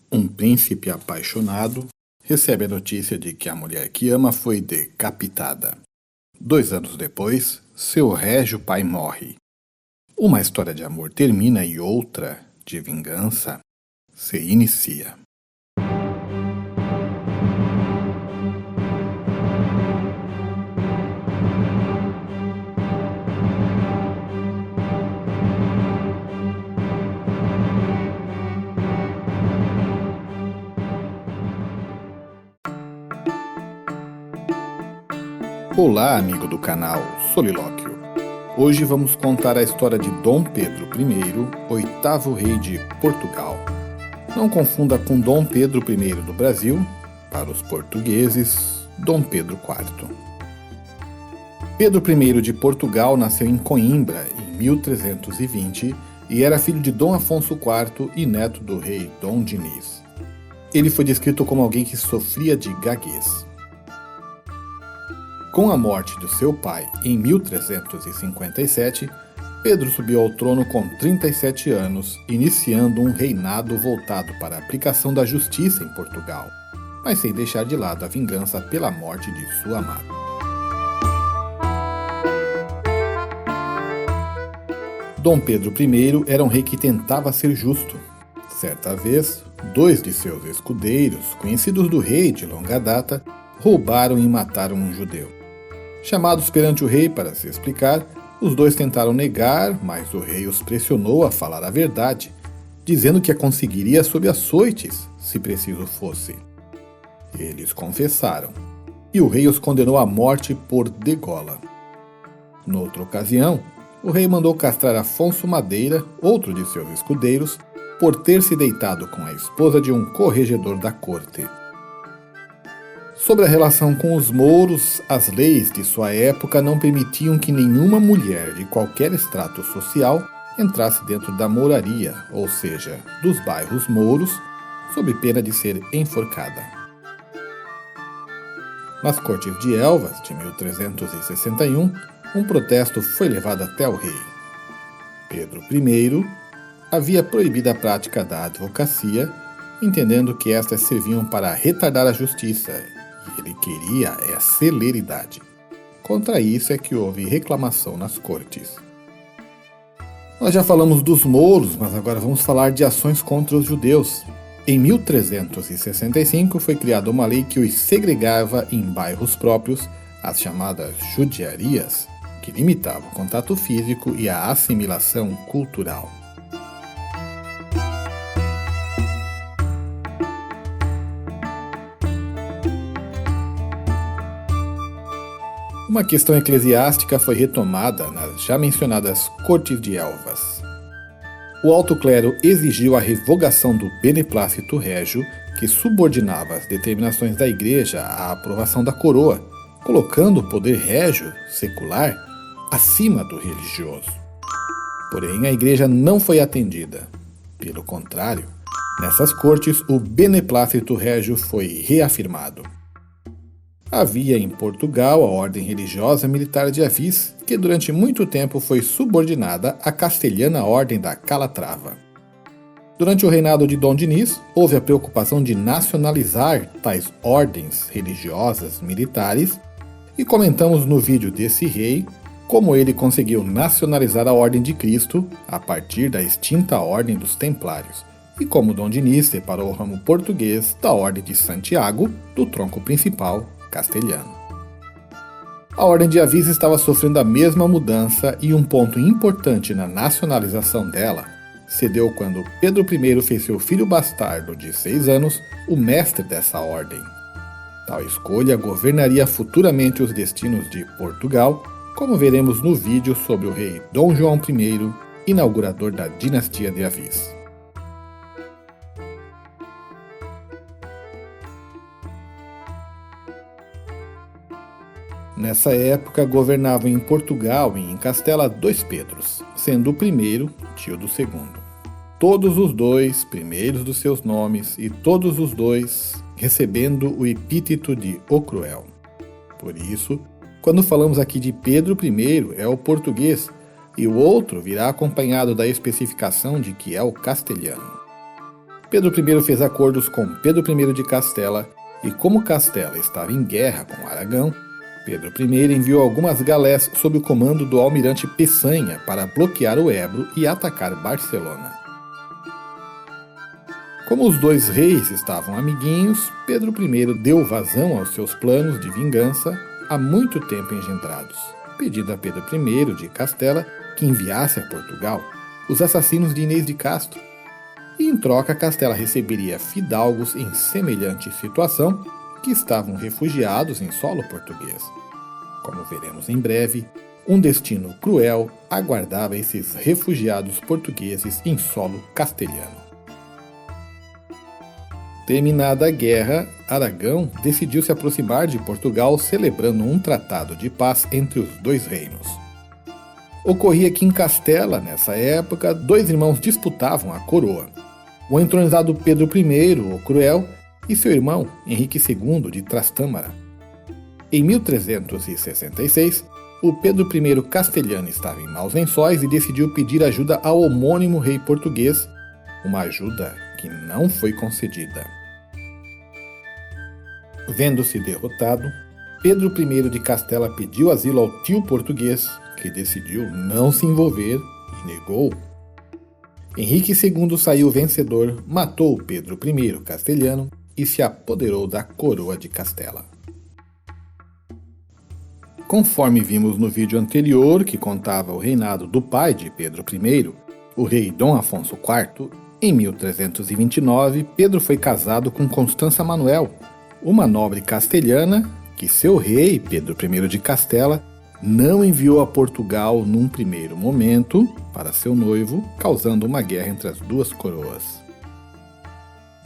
Um príncipe apaixonado recebe a notícia de que a mulher que ama foi decapitada. 2 anos depois, seu régio pai morre. Uma história de amor termina e outra, de vingança, se inicia. Olá, amigo do canal Solilóquio. Hoje vamos contar a história de Dom Pedro I, oitavo rei de Portugal. Não confunda com Dom Pedro I do Brasil, para os portugueses, Dom Pedro IV. Pedro I de Portugal nasceu em Coimbra em 1320 e era filho de Dom Afonso IV e neto do rei Dom Dinis. Ele foi descrito como alguém que sofria de gaguez. Com a morte do seu pai em 1357, Pedro subiu ao trono com 37 anos, iniciando um reinado voltado para a aplicação da justiça em Portugal, mas sem deixar de lado a vingança pela morte de sua amada. Dom Pedro I era um rei que tentava ser justo. Certa vez, 2 de seus escudeiros, conhecidos do rei de longa data, roubaram e mataram um judeu. Chamados perante o rei para se explicar, os 2 tentaram negar, mas o rei os pressionou a falar a verdade, dizendo que a conseguiria sob açoites, se preciso fosse. Eles confessaram, e o rei os condenou à morte por degola. Noutra ocasião, o rei mandou castrar Afonso Madeira, outro de seus escudeiros, por ter se deitado com a esposa de um corregedor da corte. Sobre a relação com os mouros, as leis de sua época não permitiam que nenhuma mulher de qualquer extrato social entrasse dentro da mouraria, ou seja, dos bairros mouros, sob pena de ser enforcada. Nas Cortes de Elvas, de 1361, um protesto foi levado até o rei. Pedro I havia proibido a prática da advocacia, entendendo que estas serviam para retardar a justiça, e ele queria a celeridade. Contra isso é que houve reclamação nas cortes. Nós já falamos dos mouros, mas agora vamos falar de ações contra os judeus. Em 1365 foi criada uma lei que os segregava em bairros próprios, as chamadas judiarias, que limitava o contato físico e a assimilação cultural. Uma questão eclesiástica foi retomada nas já mencionadas Cortes de Elvas. O alto clero exigiu a revogação do beneplácito régio, que subordinava as determinações da Igreja à aprovação da coroa, colocando o poder régio, secular, acima do religioso. Porém, a Igreja não foi atendida. Pelo contrário, nessas cortes o beneplácito régio foi reafirmado. Havia em Portugal a ordem religiosa militar de Avis, que durante muito tempo foi subordinada à castelhana Ordem da Calatrava. Durante o reinado de Dom Dinis, houve a preocupação de nacionalizar tais ordens religiosas militares, e comentamos no vídeo desse rei como ele conseguiu nacionalizar a Ordem de Cristo a partir da extinta Ordem dos Templários, e como Dom Dinis separou o ramo português da Ordem de Santiago do tronco principal castelhano. A Ordem de Avis estava sofrendo a mesma mudança e um ponto importante na nacionalização dela se deu quando Pedro I fez seu filho bastardo de 6 anos o mestre dessa ordem. Tal escolha governaria futuramente os destinos de Portugal, como veremos no vídeo sobre o rei Dom João I, inaugurador da dinastia de Avis. Nessa época governavam em Portugal e em Castela 2 Pedros, sendo o primeiro tio do segundo. Todos os 2 primeiros dos seus nomes e todos os 2 recebendo o epíteto de O Cruel. Por isso, quando falamos aqui de Pedro I, é o português, e o outro virá acompanhado da especificação de que é o castelhano. Pedro I fez acordos com Pedro I de Castela e, como Castela estava em guerra com Aragão, Pedro I enviou algumas galés sob o comando do almirante Peçanha para bloquear o Ebro e atacar Barcelona. Como os dois reis estavam amiguinhos, Pedro I deu vazão aos seus planos de vingança há muito tempo engendrados, pedindo a Pedro I de Castela que enviasse a Portugal os assassinos de Inês de Castro, e em troca Castela receberia fidalgos em semelhante situação que estavam refugiados em solo português. Como veremos em breve, um destino cruel aguardava esses refugiados portugueses em solo castelhano. Terminada a guerra, Aragão decidiu se aproximar de Portugal celebrando um tratado de paz entre os dois reinos. Ocorria que em Castela, nessa época, dois irmãos disputavam a coroa. O entronizado Pedro I, o Cruel, e seu irmão Henrique II de Trastâmara. Em 1366, o Pedro I castelhano estava em maus lençóis e decidiu pedir ajuda ao homônimo rei português, uma ajuda que não foi concedida. Vendo-se derrotado, Pedro I de Castela pediu asilo ao tio português, que decidiu não se envolver e negou. Henrique II saiu vencedor, matou Pedro I castelhano e se apoderou da coroa de Castela. Conforme vimos no vídeo anterior, que contava o reinado do pai de Pedro I, o rei Dom Afonso IV, em 1329, Pedro foi casado com Constança Manuel, uma nobre castelhana que seu rei, Pedro I de Castela, não enviou a Portugal num primeiro momento para seu noivo, causando uma guerra entre as duas coroas.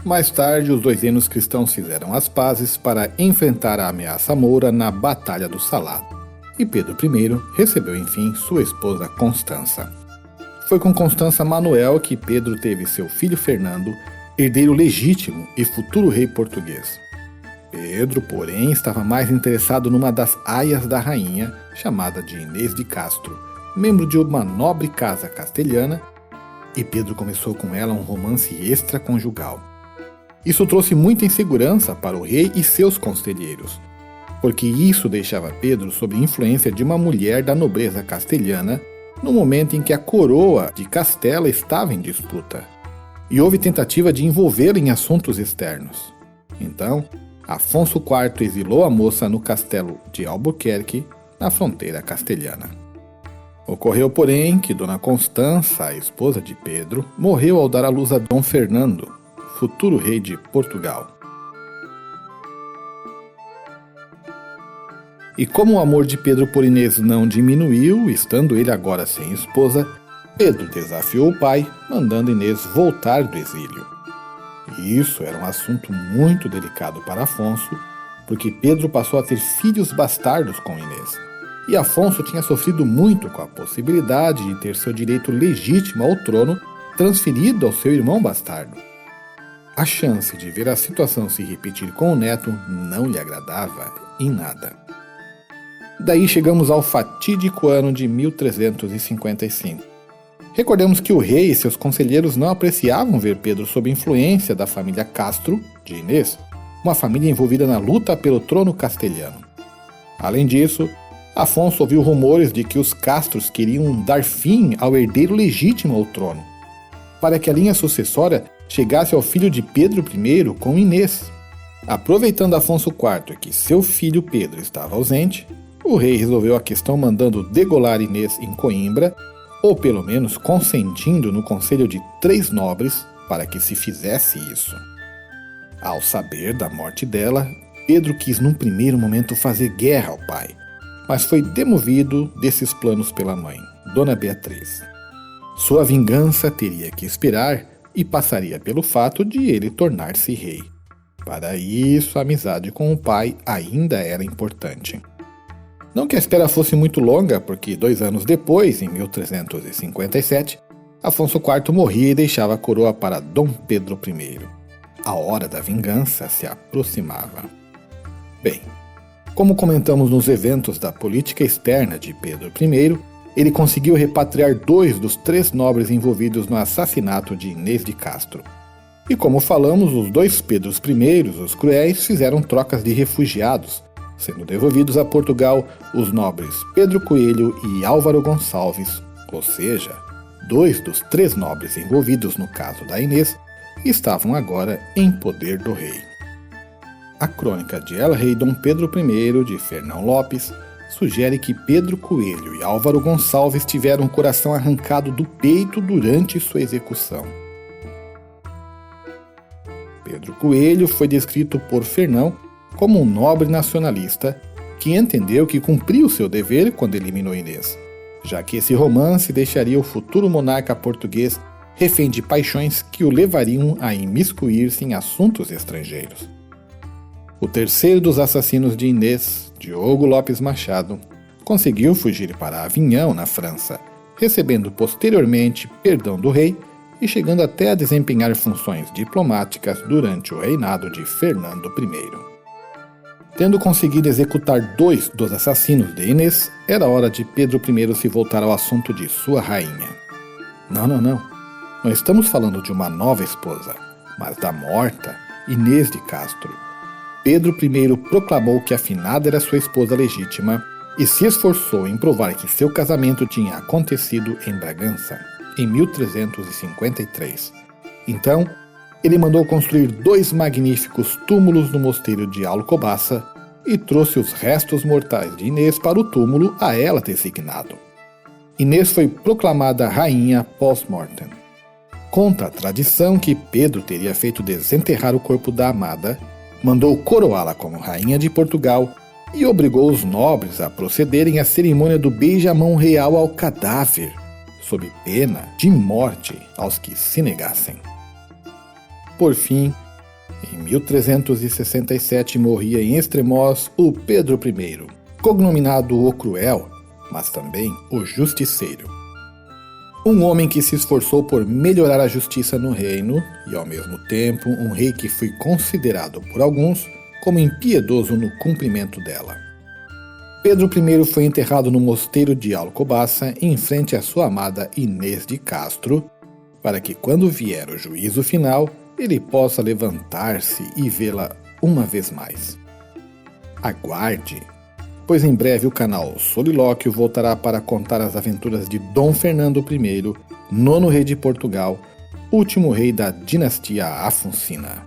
Mais tarde, os dois reinos cristãos fizeram as pazes para enfrentar a ameaça moura na Batalha do Salado, e Pedro I recebeu enfim sua esposa Constança. Foi com Constança Manuel que Pedro teve seu filho Fernando, herdeiro legítimo e futuro rei português. Pedro, porém, estava mais interessado numa das aias da rainha, chamada de Inês de Castro, membro de uma nobre casa castelhana, e Pedro começou com ela um romance extraconjugal. Isso trouxe muita insegurança para o rei e seus conselheiros, porque isso deixava Pedro sob influência de uma mulher da nobreza castelhana no momento em que a coroa de Castela estava em disputa, e houve tentativa de envolvê-lo em assuntos externos. Então, Afonso IV exilou a moça no castelo de Albuquerque, na fronteira castelhana. Ocorreu, porém, que Dona Constança, a esposa de Pedro, morreu ao dar à luz a Dom Fernando, futuro rei de Portugal. E como o amor de Pedro por Inês não diminuiu, estando ele agora sem esposa, Pedro desafiou o pai, mandando Inês voltar do exílio. E isso era um assunto muito delicado para Afonso, porque Pedro passou a ter filhos bastardos com Inês, e Afonso tinha sofrido muito com a possibilidade de ter seu direito legítimo ao trono transferido ao seu irmão bastardo. A chance de ver a situação se repetir com o neto não lhe agradava em nada. Daí chegamos ao fatídico ano de 1355. Recordemos que o rei e seus conselheiros não apreciavam ver Pedro sob influência da família Castro, de Inês, uma família envolvida na luta pelo trono castelhano. Além disso, Afonso ouviu rumores de que os Castros queriam dar fim ao herdeiro legítimo ao trono, para que a linha sucessória chegasse ao filho de Pedro I com Inês. Aproveitando Afonso IV que seu filho Pedro estava ausente, o rei resolveu a questão mandando degolar Inês em Coimbra, ou pelo menos consentindo no conselho de 3 nobres para que se fizesse isso. Ao saber da morte dela, Pedro quis num primeiro momento fazer guerra ao pai, mas foi demovido desses planos pela mãe, Dona Beatriz. Sua vingança teria que esperar e passaria pelo fato de ele tornar-se rei. Para isso, a amizade com o pai ainda era importante. Não que a espera fosse muito longa, porque 2 anos depois, em 1357, Afonso IV morria e deixava a coroa para Dom Pedro I. A hora da vingança se aproximava. Bem, como comentamos nos eventos da política externa de Pedro I, ele conseguiu repatriar 2 dos 3 nobres envolvidos no assassinato de Inês de Castro. E como falamos, os dois Pedros I, os cruéis, fizeram trocas de refugiados, sendo devolvidos a Portugal os nobres Pedro Coelho e Álvaro Gonçalves, ou seja, 2 dos 3 nobres envolvidos no caso da Inês estavam agora em poder do rei. A crônica de El Rei Dom Pedro I, de Fernão Lopes, sugere que Pedro Coelho e Álvaro Gonçalves tiveram o coração arrancado do peito durante sua execução. Pedro Coelho foi descrito por Fernão como um nobre nacionalista que entendeu que cumpriu seu dever quando eliminou Inês, já que esse romance deixaria o futuro monarca português refém de paixões que o levariam a imiscuir-se em assuntos estrangeiros. O terceiro dos assassinos de Inês, Diogo Lopes Machado, conseguiu fugir para Avignon, na França, recebendo posteriormente perdão do rei e chegando até a desempenhar funções diplomáticas durante o reinado de Fernando I. Tendo conseguido executar 2 dos assassinos de Inês, era hora de Pedro I se voltar ao assunto de sua rainha. Não. Não estamos falando de uma nova esposa, mas da morta Inês de Castro. Pedro I proclamou que a finada era sua esposa legítima e se esforçou em provar que seu casamento tinha acontecido em Bragança, em 1353. Então, ele mandou construir 2 magníficos túmulos no mosteiro de Alcobaça e trouxe os restos mortais de Inês para o túmulo a ela designado. Inês foi proclamada rainha post-mortem. Conta a tradição que Pedro teria feito desenterrar o corpo da amada, mandou coroá-la como rainha de Portugal e obrigou os nobres a procederem à cerimônia do beijamão real ao cadáver, sob pena de morte aos que se negassem. Por fim, em 1367 morria em Estremoz o Pedro I, cognominado o Cruel, mas também o Justiceiro. Um homem que se esforçou por melhorar a justiça no reino e, ao mesmo tempo, um rei que foi considerado por alguns como impiedoso no cumprimento dela. Pedro I foi enterrado no mosteiro de Alcobaça, em frente à sua amada Inês de Castro, para que, quando vier o juízo final, ele possa levantar-se e vê-la uma vez mais. Aguarde, pois em breve o canal Solilóquio voltará para contar as aventuras de Dom Fernando I, 9º rei de Portugal, último rei da dinastia Afoncina.